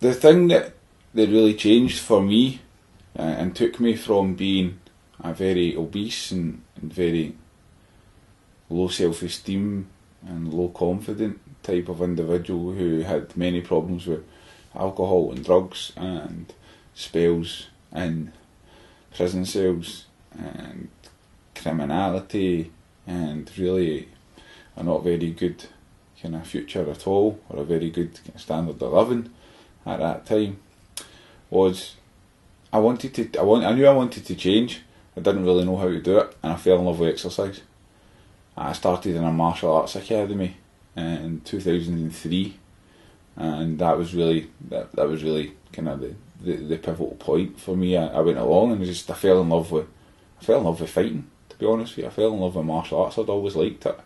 The thing that really changed for me and took me from being a very obese and very low self-esteem and low confident type of individual who had many problems with alcohol and drugs and spells in prison cells and criminality and really a not very good kind of future at all, or a very good standard of living at that time, was I knew I wanted to change. I didn't really know how to do it, and I fell in love with exercise. I started in a martial arts academy in 2003, and that was really kind of the pivotal point for me. I went along and I fell in love with fighting. To be honest with you, I fell in love with martial arts. I'd always liked it,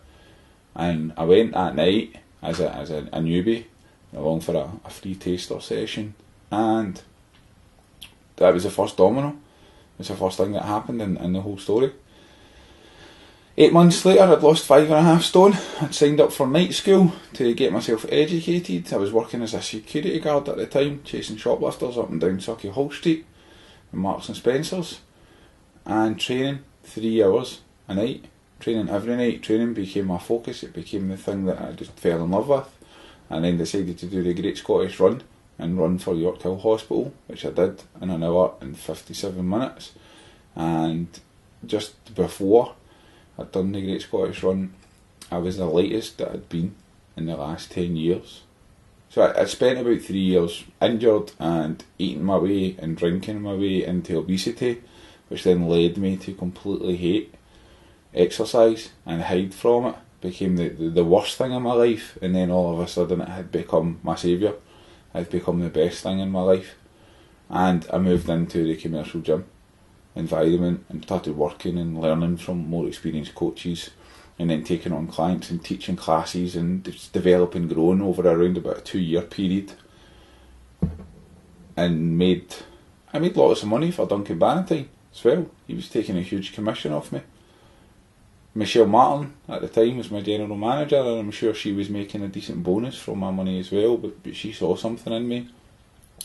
and I went that night as a newbie along for a free taster session, and that was the first domino. It was the first thing that happened in the whole story. 8 months later, I'd lost 5.5 stone. I'd signed up for night school to get myself educated. I was working as a security guard at the time, chasing shoplifters up and down Sauchiehall Street in Marks and Spencer's, and training 3 hours a night. Training every night. Training became my focus. It became the thing that I just fell in love with, and then decided to do the Great Scottish Run and run for York Hill Hospital, which I did in an hour and 57 minutes. And just before I'd done the Great Scottish Run, I was the lightest that I'd been in the last 10 years. So I spent about 3 years injured and eating my way and drinking my way into obesity, which then led me to completely hate exercise and hide from it. Became the worst thing in my life, and then all of a sudden it had become my saviour. It had become the best thing in my life, and I moved into the commercial gym environment and started working and learning from more experienced coaches, and then taking on clients and teaching classes and just developing, growing over around about a 2-year period, and I made lots of money for Duncan Bannatyne as well. He was taking a huge commission off me. Michelle Martin at the time was my general manager, and I'm sure she was making a decent bonus from my money as well, but she saw something in me.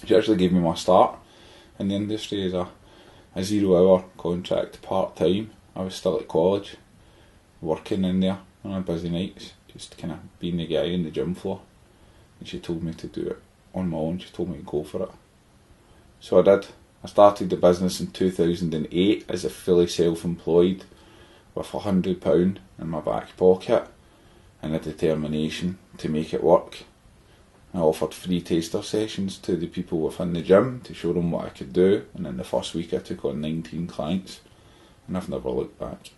She actually gave me my start in the industry as a 0-hour contract part-time. I was still at college, working in there on busy nights, just kind of being the guy in the gym floor, and she told me to do it on my own. She told me to go for it. So I did. I started the business in 2008 as a fully self-employed, with £100 in my back pocket and a determination to make it work. I offered free taster sessions to the people within the gym to show them what I could do, and in the first week I took on 19 clients, and I've never looked back.